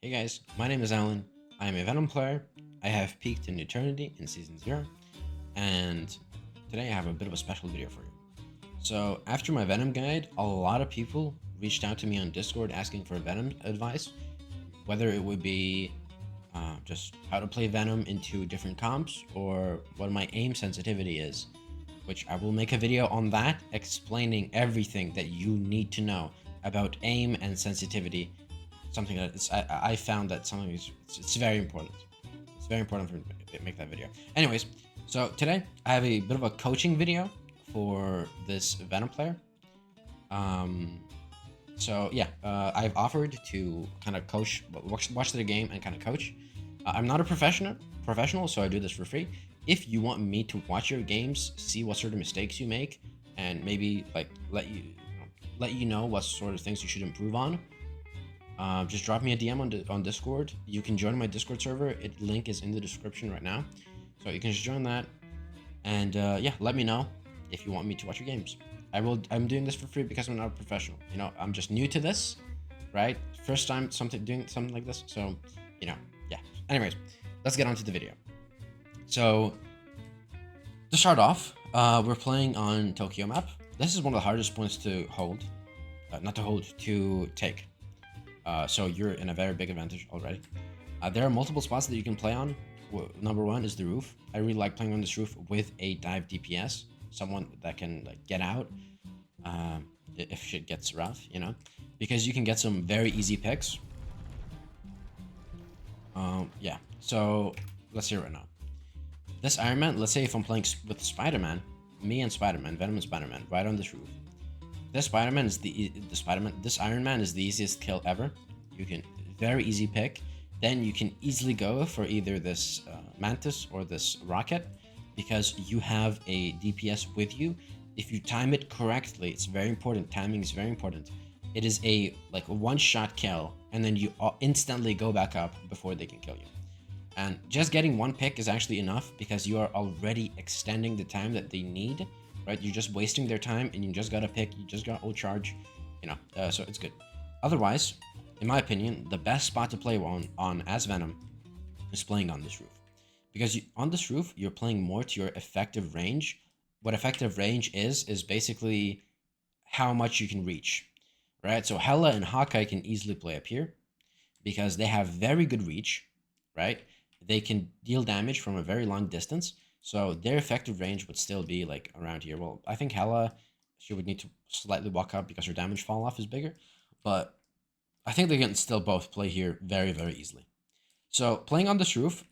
Hey guys, my name is Alan. I am a Venom player. I have peaked in Eternity in Season 0, and today I have a bit of a special video for you. So, after my Venom guide, a lot of people reached out to me on Discord asking for Venom advice, whether it would be just how to play Venom into different comps or what my aim sensitivity is, which I will make a video on that explaining everything that you need to know about aim and sensitivity. Something that I found that something is it's very important. It's very important for me to make that video. Anyways, so today I have a bit of a coaching video for this Venom player. Um, so yeah, I've offered to kind of coach, watch the game and kind of coach. I'm not a professional, so I do this for free. If you want me to watch your games, see what sort of mistakes you make, and maybe like let you know what sort of things you should improve on, just drop me a DM on Discord. You can join my Discord server. Link is in the description right now, so you can just join that. And yeah, let me know if you want me to watch your games. I'm doing this for free because I'm not a professional. You know, I'm just new to this, right? First time doing something like this. So, you know, yeah. Anyways, let's get on to the video. So to start off, we're playing on Tokyo map. This is one of the hardest points to hold, not to hold, to take. So you're in a very big advantage already. There are multiple spots that you can play on. Number one is the roof. I really like playing on this roof with a dive DPS, someone that can like get out if shit gets rough, you know, because you can get some very easy picks. Yeah. So let's see right now. This Iron Man. Let's say if I'm playing with Spider-Man, me and Spider-Man, Venom and Spider-Man, right on this roof. This Spider-Man is this Iron Man is the easiest kill ever. You can very easy pick. Then you can easily go for either this Mantis or this Rocket because you have a DPS with you. If you time it correctly, it's very important. Timing is very important. It is a like a one-shot kill, and then you instantly go back up before they can kill you. And just getting one pick is actually enough because you are already extending the time that they need, right? You're just wasting their time and you just got to pick, you just got ult charge, you know, so it's good. Otherwise, in my opinion, the best spot to play on as Venom is playing on this roof. Because on this roof, you're playing more to your effective range. What effective range is basically how much you can reach, right? So Hela and Hawkeye can easily play up here because they have very good reach, right? They can deal damage from a very long distance, so their effective range would still be like around here. Well, I think Hela, she would need to slightly walk up because her damage fall off is bigger, but I think they can still both play here very, very easily. So playing on this roof,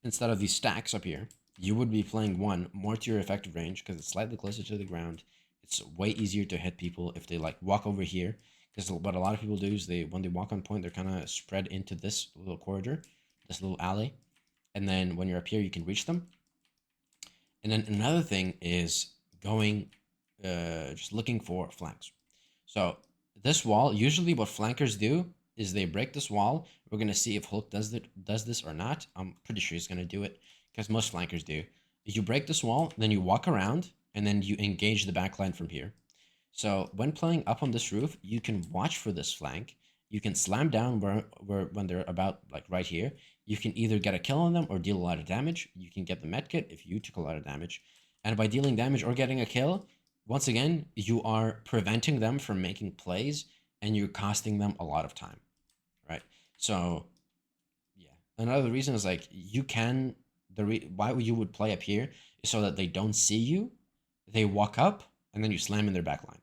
instead of these stacks up here, you would be playing one more to your effective range because it's slightly closer to the ground. It's way easier to hit people if they like walk over here. Because what a lot of people do is when they walk on point, they're kind of spread into this little corridor, this little alley, and then when you're up here, you can reach them. And then another thing is going, just looking for flanks. So this wall, usually what flankers do is they break this wall. We're gonna see if Hulk does this or not. I'm pretty sure he's gonna do it because most flankers do. If you break this wall, then you walk around and then you engage the backline from here. So when playing up on this roof, you can watch for this flank. You can slam down when they're about like right here. You can either get a kill on them or deal a lot of damage. You can get the medkit if you took a lot of damage. And by dealing damage or getting a kill, once again, you are preventing them from making plays and you're costing them a lot of time, right? So yeah, another reason is like you can why you would play up here is so that they don't see you, they walk up and then you slam in their backline.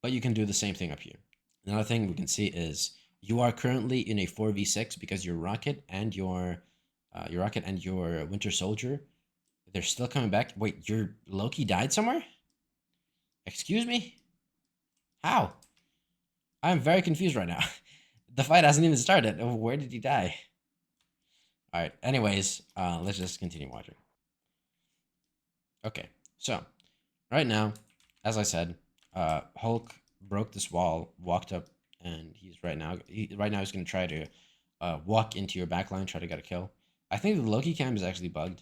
But you can do the same thing up here. Another thing we can see is you are currently in a 4v6 because your rocket and your Winter Soldier, they're still coming back. Wait, your Loki died somewhere? Excuse me? How? I'm very confused right now. The fight hasn't even started. Where did he die? All right. Anyways, let's just continue watching. Okay. So, right now, as I said, Hulk broke this wall, walked up, and he's right now he's going to try to walk into your backline, try to get a kill. I think the Loki cam is actually bugged.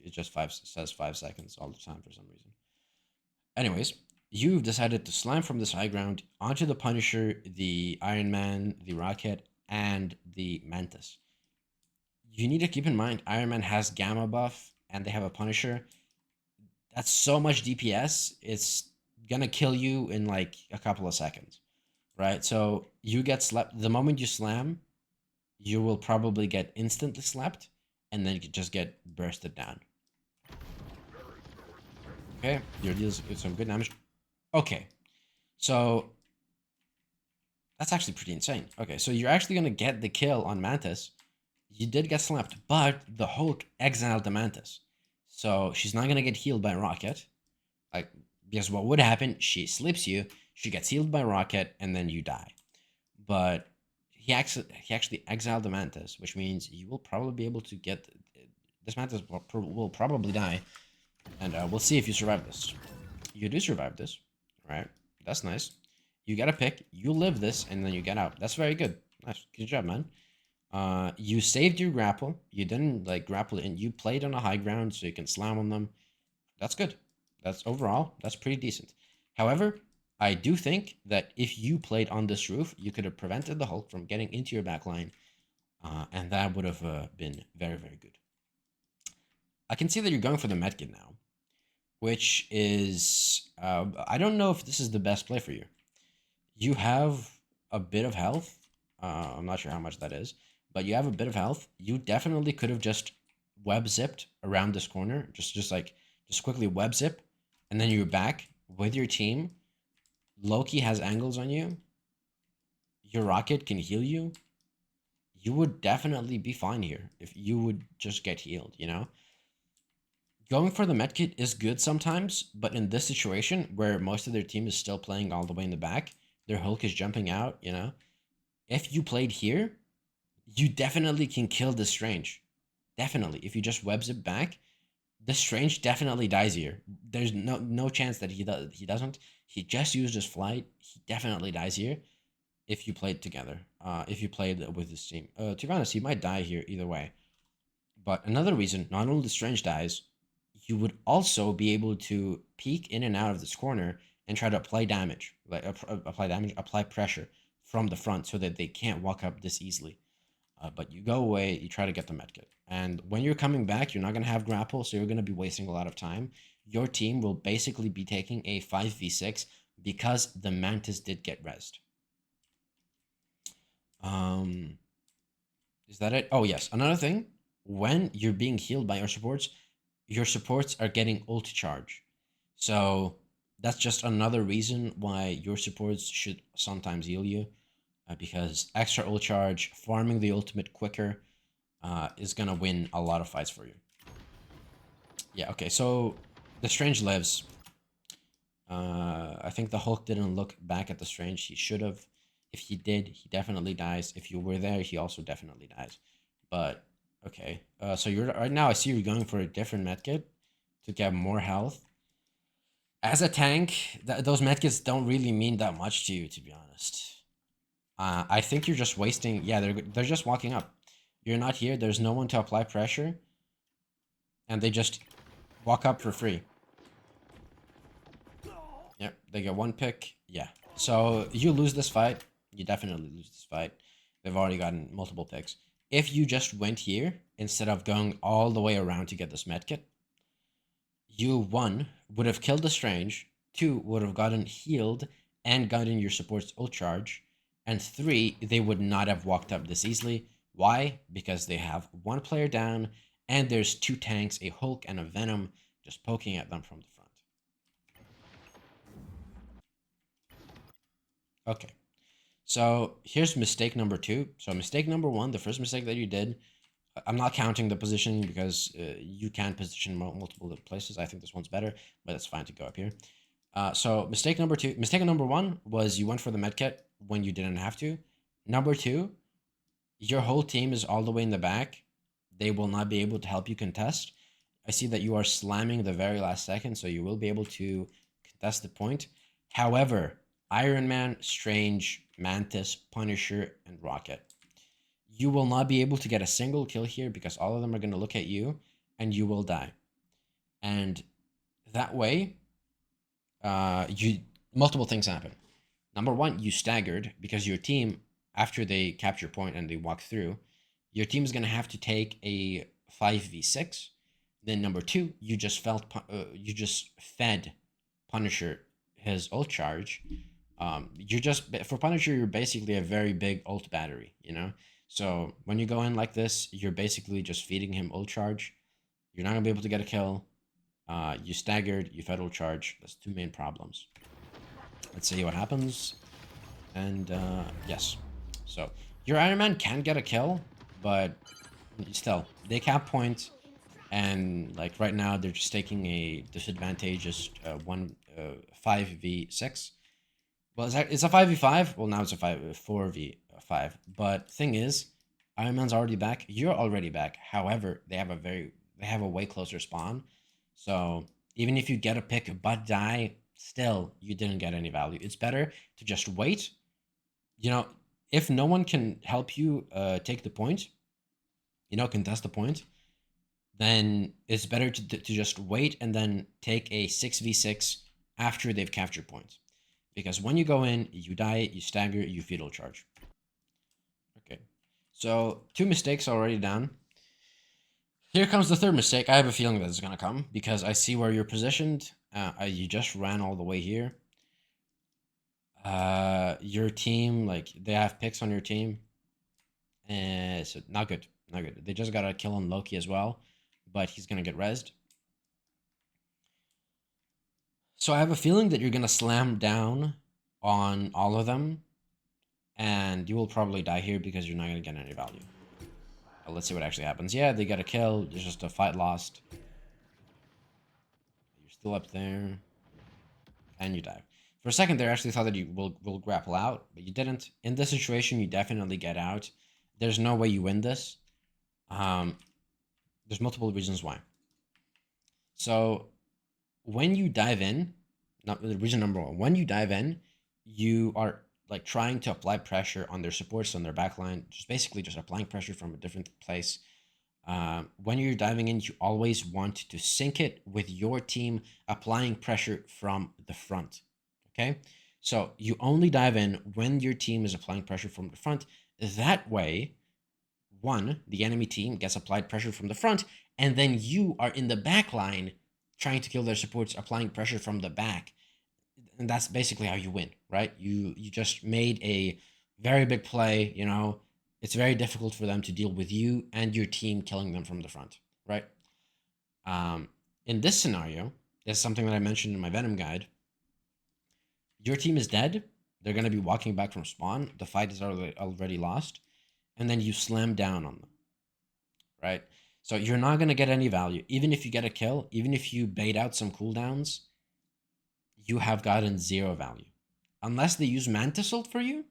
It just says 5 seconds all the time for some reason. Anyways, you've decided to slam from this high ground onto the Punisher, the Iron Man, the Rocket, and the Mantis. You need to keep in mind Iron Man has Gamma buff and they have a Punisher. That's so much DPS. It's gonna kill you in like a couple of seconds, right? So you get slapped the moment you slam, you will probably get instantly slapped, and then you just get bursted down. Okay, your deals some good damage. Okay, so that's actually pretty insane. Okay, so you're actually gonna get the kill on Mantis. You did get slapped, but the Hulk exiled the Mantis, so she's not gonna get healed by Rocket. Like, because what would happen? She slips you, she gets healed by Rocket, and then you die. But he actually exiled the Mantis, which means you will probably be able to get this Mantis will probably die, and we'll see if you survive this. You do survive this, right? That's nice. You get a pick, you live this, and then you get out. That's very good. Nice, good job, man. You saved your grapple. You didn't like grapple in. You played on a high ground, so you can slam on them. That's good. That's overall, that's pretty decent. However, I do think that if you played on this roof, you could have prevented the Hulk from getting into your backline, and that would have been very, very good. I can see that you're going for the medkit now, which is I don't know if this is the best play for you. You have a bit of health. I'm not sure how much that is, but you have a bit of health. You definitely could have just web zipped around this corner, just quickly web zip, and then you're back with your team. Loki has angles on you. Your rocket can heal you. You would definitely be fine here if you would just get healed, you know? Going for the medkit is good sometimes, but in this situation where most of their team is still playing all the way in the back, their Hulk is jumping out, you know? If you played here, you definitely can kill the Strange. Definitely. If you just web zip back, the Strange definitely dies here. There's no chance that he doesn't. He just used his flight. He definitely dies here if you played together. If you played with his team. To be honest, he might die here either way. But another reason, not only the Strange dies, you would also be able to peek in and out of this corner and try to apply damage, apply pressure from the front so that they can't walk up this easily. But you go away, you try to get the medkit. And when you're coming back, you're not going to have grapple, so you're going to be wasting a lot of time. Your team will basically be taking a 5v6 because the Mantis did get rezzed. Is that it? Oh, yes. Another thing, when you're being healed by your supports are getting ult charge. So that's just another reason why your supports should sometimes heal you. Because extra ult charge, farming the ultimate quicker, is gonna win a lot of fights for you. Yeah, okay, so the Strange lives. I think the Hulk didn't look back at the Strange. He should have. If he did, he definitely dies. If you were there, he also definitely dies. But, okay. So you're right now, I see you're going for a different medkit to get more health. As a tank, those medkits don't really mean that much to you, to be honest. I think you're just wasting. Yeah, they're just walking up. You're not here. There's no one to apply pressure, and they just walk up for free. Yep, they get one pick. Yeah. So you lose this fight. You definitely lose this fight. They've already gotten multiple picks. If you just went here instead of going all the way around to get this medkit, you, one, would have killed the Strange, two, would have gotten healed and gotten your support's ult charge, and three, they would not have walked up this easily. Why? Because they have one player down, and there's two tanks, a Hulk and a Venom, just poking at them from the front. Okay. So here's mistake number two. So mistake number one, the first mistake that you did, I'm not counting the positioning because you can position multiple places. I think this one's better, but it's fine to go up here. So mistake number one was you went for the medkit when you didn't have to. Number two, your whole team is all the way in the back. They will not be able to help you contest. I see that you are slamming the very last second, so you will be able to contest the point. However, Iron Man, Strange, Mantis, Punisher, and Rocket. You will not be able to get a single kill here because all of them are going to look at you and you will die. And that way, multiple things happen. Number one, you staggered because your team after they capture point and they walk through, your team is gonna have to take a 5v6. Then number two, you just fed Punisher his ult charge. You're just for Punisher, you're basically a very big ult battery, you know. So when you go in like this, you're basically just feeding him ult charge. You're not gonna be able to get a kill. You staggered, you fed ult charge. That's two main problems. Let's see what happens. And yes, so your Iron Man can get a kill, but still they cap point, and like right now they're just taking a disadvantageous 5v6. Well, it's a 5v5. Well, now it's a 4v5. But thing is, Iron Man's already back. You're already back. However, they have a way closer spawn. So even if you get a pick but die, still you didn't get any value. It's better to just wait. You know, if no one can help you take the point, you know, contest the point, then it's better to just wait and then take a 6v6 after they've captured points. Because when you go in, you die, you stagger, you fetal charge. Okay, so 2 mistakes already done. Here comes the third mistake. I have a feeling that it's going to come because I see where you're positioned. You just ran all the way here. Your team, like, they have picks on your team. So not good. Not good. They just got a kill on Loki as well, but he's going to get rezzed. So I have a feeling that you're going to slam down on all of them, and you will probably die here because you're not going to get any value. Let's see what actually happens. Yeah, they got a kill. There's just a fight lost. You're still up there, and you die. For a second there, I actually thought that you will grapple out, but you didn't. In this situation, you definitely get out. There's no way you win this. There's multiple reasons why. So when you dive in, not the reason number one, when you dive in, you are like trying to apply pressure on their supports, on their backline, just basically just applying pressure from a different place. When you're diving in, you always want to sync it with your team applying pressure from the front. Okay, so you only dive in when your team is applying pressure from the front. That way, one, the enemy team gets applied pressure from the front, and then you are in the back line trying to kill their supports, applying pressure from the back. And that's basically how you win, right? You just made a very big play, you know. It's very difficult for them to deal with you and your team killing them from the front, right? In this scenario, there's something that I mentioned in my Venom guide. Your team is dead. They're going to be walking back from spawn. The fight is already lost. And then you slam down on them, right? So you're not going to get any value. Even if you get a kill, even if you bait out some cooldowns, you have gotten 0 value. Unless they use Mantis ult for you,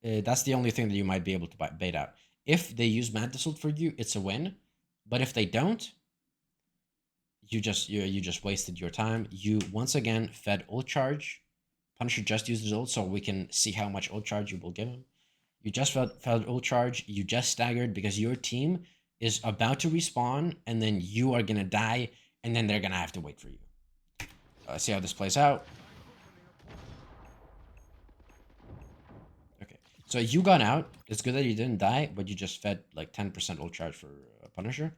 that's the only thing that you might be able to bait out. If they use Mantis ult for you, it's a win. But if they don't, you just wasted your time. You once again fed ult charge. Punisher just used his ult, so we can see how much ult charge you will give him. You just fed ult charge. You just staggered because your team is about to respawn, and then you are gonna die, and then they're gonna have to wait for you. See how this plays out. Okay, so you got out. It's good that you didn't die, but you just fed like 10% ult charge for Punisher.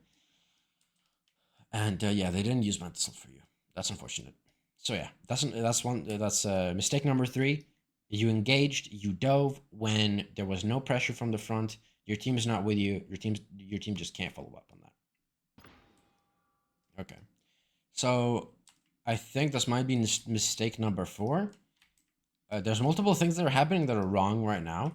And yeah, they didn't use Mantis for you. That's unfortunate. So yeah, that's mistake number 3. You engaged, you dove when there was no pressure from the front. Your team is not with you. Your team just can't follow up on that. Okay, so I think this might be mistake number 4. There's multiple things that are happening that are wrong right now.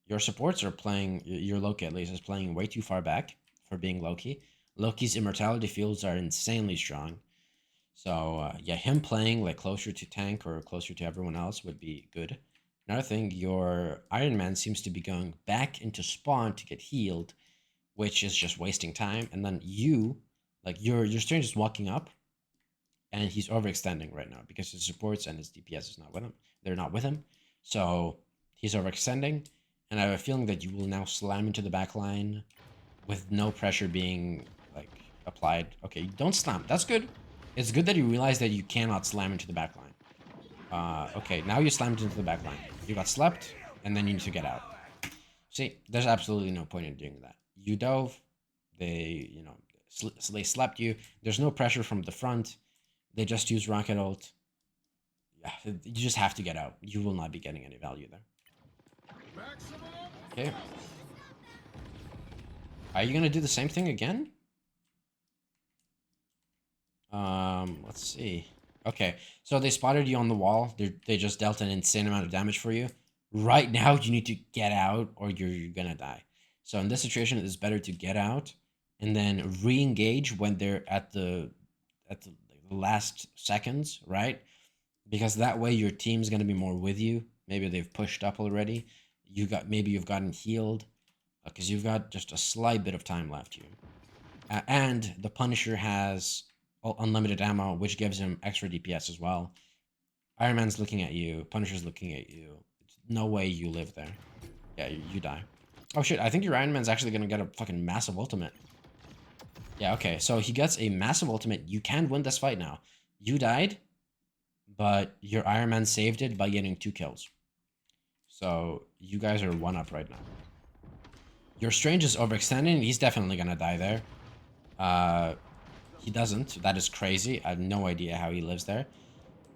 Your supports are playing, your Loki at least, is playing way too far back for being Loki. Loki's immortality fields are insanely strong. So yeah, him playing like closer to tank or closer to everyone else would be good. Another thing, your Iron Man seems to be going back into spawn to get healed, which is just wasting time. And then you, like your strange is walking up, and he's overextending right now because his supports and his DPS is not with him. They're not with him, so he's overextending. And I have a feeling that you will now slam into the back line with no pressure being like applied. Okay, don't slam. That's good. It's good that you realize that you cannot slam into the back line. Okay, now you slammed into the back line. You got slept. and then you need to get out. See, there's absolutely no point in doing that. You dove, they, you know, they slapped you. There's no pressure from the front. They just use rocket ult. Yeah, you just have to get out. You will not be getting any value there. Okay. Are you gonna do the same thing again? Let's see. Okay, so they spotted you on the wall. They just dealt an insane amount of damage for you. Right now, you need to get out or you're gonna die. So in this situation, it's better to get out and then re-engage when they're at the last seconds, right? Because that way your team's gonna be more with you. Maybe they've pushed up already. Maybe you've gotten healed because you've got just a slight bit of time left here. And the Punisher has unlimited ammo, which gives him extra DPS as well. Iron Man's looking at you. Punisher's looking at you. No way you live there. Yeah, you die. Oh shit, I think your Iron Man's actually gonna get a fucking massive ultimate. Yeah, okay, so he gets a massive ultimate. You can win this fight now. You died, but your Iron Man saved it by getting 2 kills. So you guys are 1-up right now. Your Strange is overextending. He's definitely gonna die there. He doesn't. That is crazy. I have no idea how he lives there.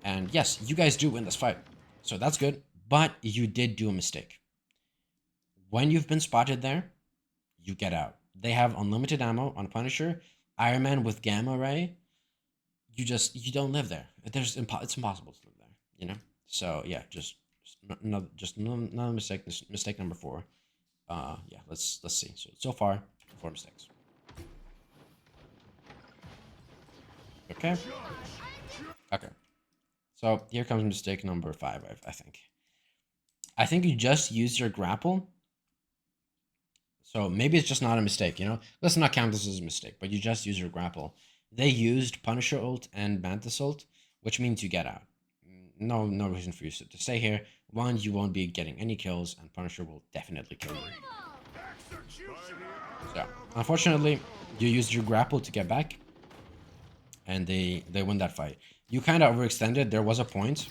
And yes, you guys do win this fight. So that's good. But you did do a mistake. When you've been spotted there, you get out. They have unlimited ammo on Punisher. Iron Man with Gamma Ray. You don't live there. It's impossible to live there, you know? So yeah, just another mistake. Mistake number 4. Yeah, let's see. So far, 4 mistakes. Okay. Okay. So here comes mistake number 5, I think. I think you just used your grapple. So maybe it's just not a mistake, you know? Let's not count this as a mistake, but you just use your grapple. They used Punisher ult and Mantis ult, which means you get out. No reason for you to stay here. 1, you won't be getting any kills, and Punisher will definitely kill you. So, unfortunately, you used your grapple to get back. And they win that fight. You kind of overextended. There was a point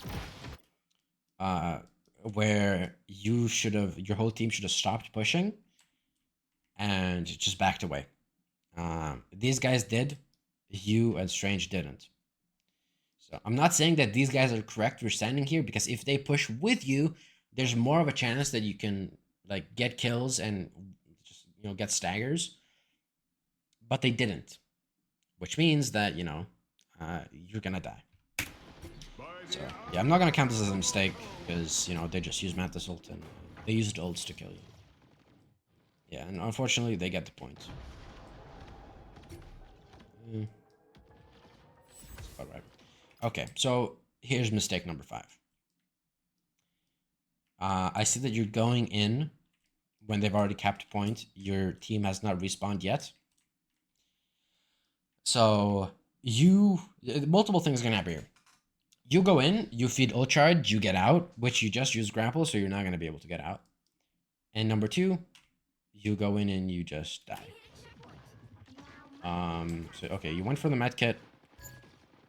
where your whole team should have stopped pushing and just backed away. These guys did. You and Strange didn't. So I'm not saying that these guys are correct for standing here, because if they push with you, there's more of a chance that you can like get kills and just, you know, get staggers. But they didn't. Which means that, you know, you're gonna die. So, yeah, I'm not gonna count this as a mistake, because, you know, they just used Mantis ult and they used ults to kill you. Yeah, and unfortunately, they get the points. That's about right. Okay, so here's mistake number 5. I see that you're going in when they've already capped a point. Your team has not respawned yet. So multiple things are gonna happen here. You go in, you feed ult charge, you get out, which you just use grapple, so you're not gonna be able to get out. And number 2, you go in and you just die. So okay, you went for the med kit.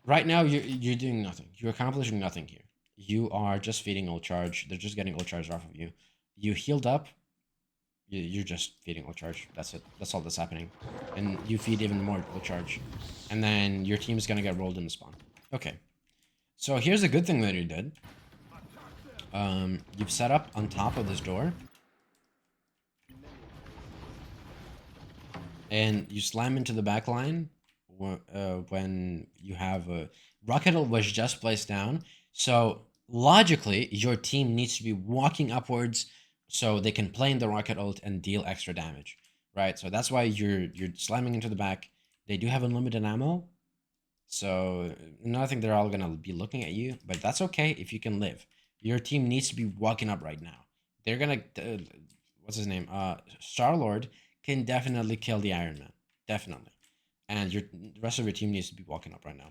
Right now, you're doing nothing. You're accomplishing nothing here. You are just feeding ult charge. They're just getting ult charge off of you. You healed up. You're just feeding ult charge. That's it. That's all that's happening. And you feed even more ult charge. And then your team is going to get rolled in the spawn. Okay. So here's a good thing that you did. You've set up on top of this door. And you slam into the back line when you have a... Rocket ult was just placed down. So logically, your team needs to be walking upwards so they can play in the rocket ult and deal extra damage, right? So that's why you're slamming into the back. They do have unlimited ammo, so I think they're all gonna be looking at you, but that's okay if you can live. Your team needs to be walking up right now. They're gonna what's his name? Star-Lord can definitely kill the Iron Man, definitely, and the rest of your team needs to be walking up right now.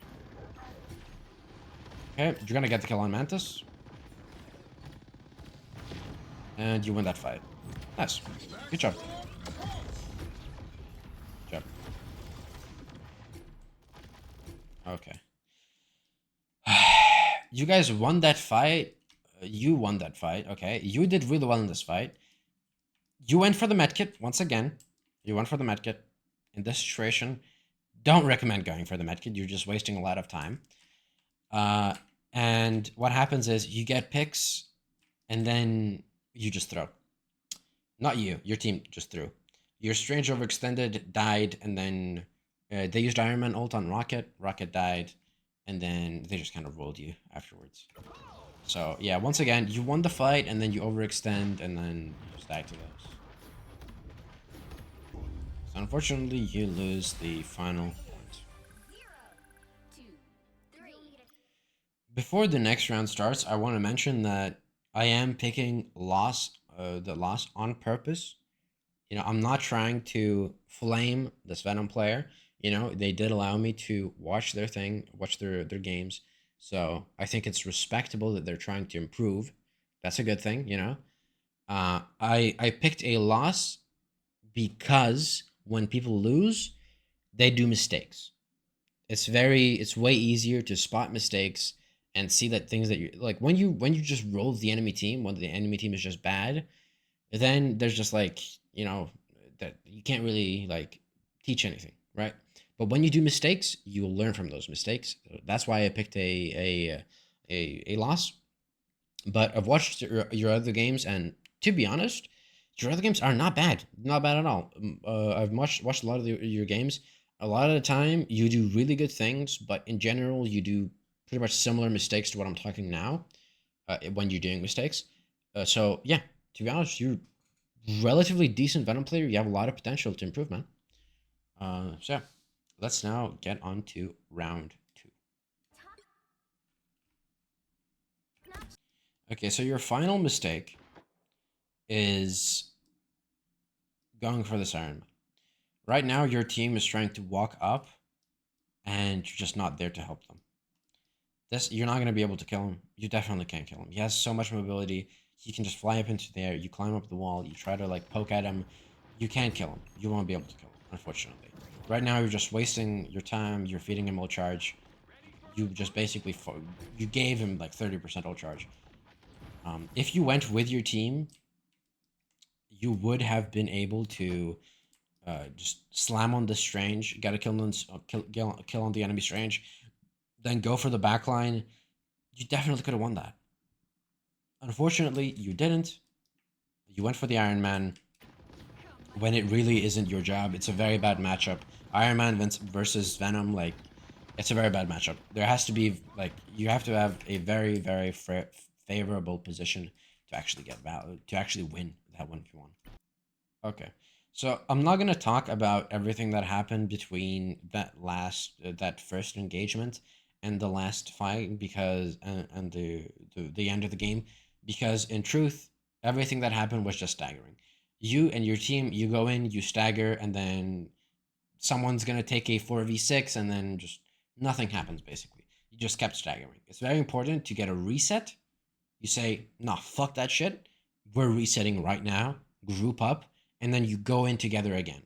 Okay, you're gonna get the kill on Mantis. And you win that fight. Nice. Good job. Good job. Okay. You guys won that fight You won that fight. Okay, you did really well in this fight. You went for the medkit once again. You went for the medkit. In this situation, don't recommend going for the medkit. You're just wasting a lot of time. Uh, and what happens is you get picks, and then you just throw. Not you. Your team just threw. Your Strange overextended, died, and then they used Iron Man ult on Rocket. Rocket died, and then they just kind of rolled you afterwards. So yeah, once again, you won the fight, and then you overextend, and then you just die to those. So unfortunately, you lose the final point. Before the next round starts, I want to mention that I am picking the loss on purpose. I'm not trying to flame this Venom player. They did allow me to watch their thing, watch their games. So I think it's respectable that they're trying to improve. That's a good thing. I picked a loss because when people lose, they do mistakes. It's way easier to spot mistakes and see that things that you like when you just roll the enemy team when the enemy team is just bad, then there's just like that you can't really like teach anything, right? But when you do mistakes, you'll learn from those mistakes. That's why I picked a loss. But I've watched your other games, and to be honest, your other games are not bad at all. I've watched a lot of your games. A lot of the time, you do really good things, but in general, you do pretty much similar mistakes to what I'm talking now. When you're doing mistakes, so yeah, to be honest, you're relatively decent Venom player. You have a lot of potential to improve, man. So yeah, let's now get on to round two. Okay, so your final mistake is going for this Iron Man. Right now, your team is trying to walk up, and you're just not there to help them. You're not gonna be able to kill him. You definitely can't kill him. He has so much mobility. He can just fly up into the air. You climb up the wall. You try to like poke at him. You can't kill him. You won't be able to kill him, unfortunately. Right now, you're just wasting your time. You're feeding him ult charge. You just basically you gave him like 30% ult charge. If you went with your team, you would have been able to just slam on the Strange, get a kill on kill on the enemy Strange, then go for the backline. You definitely could have won that. Unfortunately, you didn't. You went for the Iron Man when it really isn't your job. It's a very bad matchup. Iron Man versus Venom, like, it's a very bad matchup. There has to be, like, you have to have a very, very favorable position to actually get value, to actually win that 1v1. Okay. So I'm not gonna talk about everything that happened between that first engagement and the last fight because and the end of the game, because in truth everything that happened was just staggering. You and your team, you go in, you stagger, and then someone's gonna take a 4v6, and then just nothing happens basically. You just kept staggering. It's very important to get a reset. You say, nah, fuck that shit. We're resetting right now. Group up, and then you go in together again.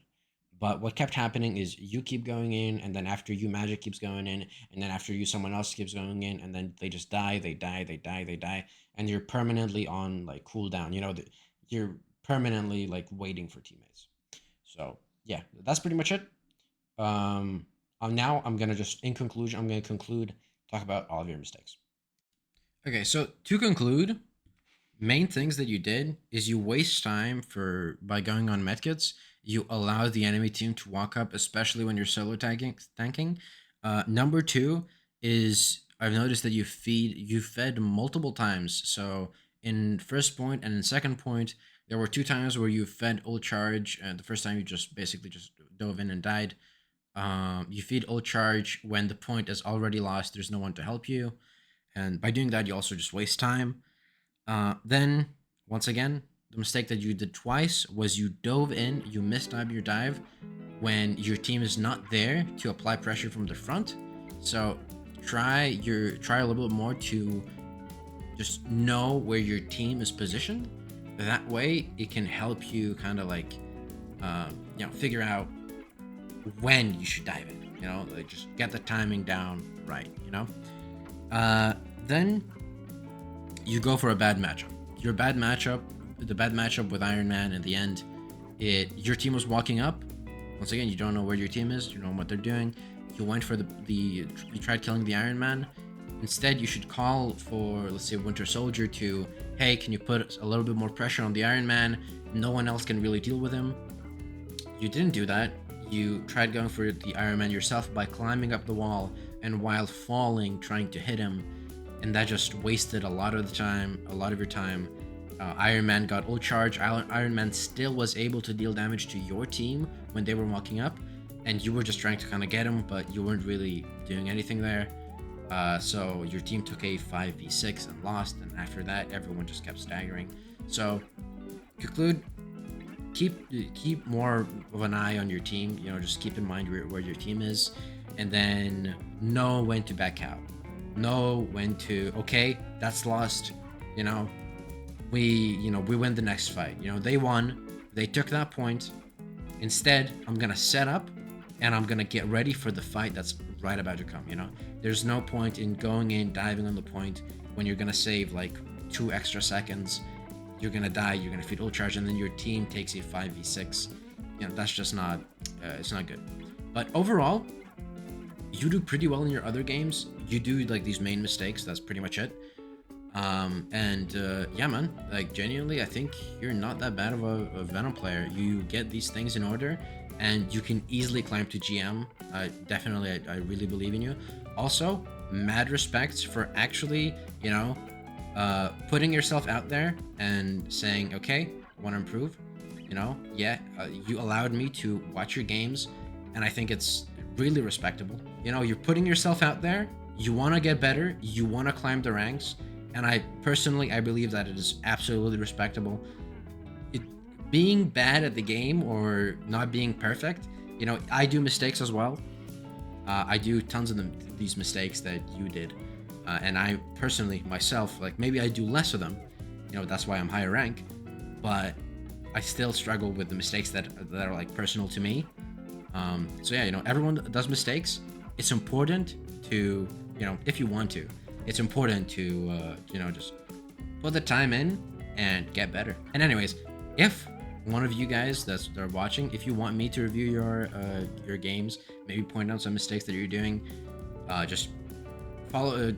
But what kept happening is you keep going in, and then after you, Magic keeps going in, and then after you, someone else keeps going in, and then they just die, they die, they die, they die, and you're permanently on like cooldown. You're permanently like waiting for teammates. So yeah, that's pretty much it. Now I'm gonna just in conclusion, I'm gonna conclude talk about all of your mistakes. Okay, so to conclude, main things that you did is you waste time by going on medkits. You allow the enemy team to walk up, especially when you're solo tanking. Number two is I've noticed that you fed multiple times. So in first point and in second point, there were 2 times where you fed ult charge, and the first time you just basically just dove in and died. You feed ult charge when the point is already lost. There's no one to help you, and by doing that, you also just waste time. Then, once again, the mistake that you did twice was you dove in, you mistimed your dive when your team is not there to apply pressure from the front. So try a little bit more to just know where your team is positioned. That way, it can help you kind of like figure out when you should dive in. Like just get the timing down right. Then you go for a bad matchup. Your bad matchup, the bad matchup with Iron Man in the end, your team was walking up. Once again, you don't know where your team is, you don't know what they're doing. You went for you tried killing the Iron Man. Instead, you should call for, let's say, Winter Soldier to, hey, can you put a little bit more pressure on the Iron Man? No one else can really deal with him. You didn't do that. You tried going for the Iron Man yourself by climbing up the wall and while falling, trying to hit him. And that just wasted a lot of your time. Iron Man got ult charge. Iron Man still was able to deal damage to your team when they were walking up, and you were just trying to kind of get him, but you weren't really doing anything there. So your team took a 5v6 and lost, and after that, everyone just kept staggering. So, conclude, keep more of an eye on your team. Just keep in mind where your team is, and then know when to back out. Know when to, okay, that's lost. We win the next fight. They won. They took that point. Instead, I'm gonna set up, and I'm gonna get ready for the fight that's right about to come. There's no point in going in, diving on the point when you're gonna save like 2 extra seconds. You're gonna die. You're gonna feed ult charge, and then your team takes a 5v6. That's just not. It's not good. But overall, you do pretty well in your other games. You do like these main mistakes. That's pretty much it. Yeah, man, like genuinely, I think you're not that bad of a Venom player. You get these things in order, and you can easily climb to GM. Definitely, I really believe in you. Also, mad respects for actually, putting yourself out there and saying, okay, want to improve. You allowed me to watch your games, and I think it's really respectable. You're putting yourself out there. You want to get better. You want to climb the ranks. And I believe that it is absolutely respectable. Being bad at the game or not being perfect, I do mistakes as well. I do tons of these mistakes that you did. And I personally, myself, like maybe I do less of them. That's why I'm higher rank. But I still struggle with the mistakes that are like personal to me. So yeah, everyone does mistakes. It's important to, if you want to, it's important to, just put the time in and get better. And anyways, if one of you guys that are watching, if you want me to review your games, maybe point out some mistakes that you're doing, just follow,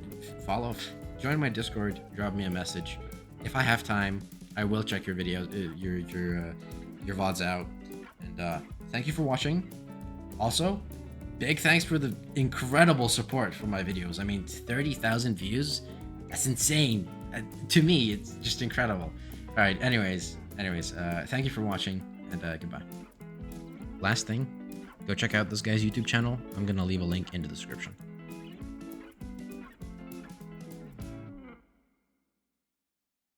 join my Discord, drop me a message. If I have time, I will check your videos, your VODs out. And thank you for watching. Also, big thanks for the incredible support for my videos. I mean, 30,000 views? That's insane. To me, it's just incredible. All right, anyways, thank you for watching, and goodbye. Last thing, go check out this guy's YouTube channel. I'm gonna leave a link in the description.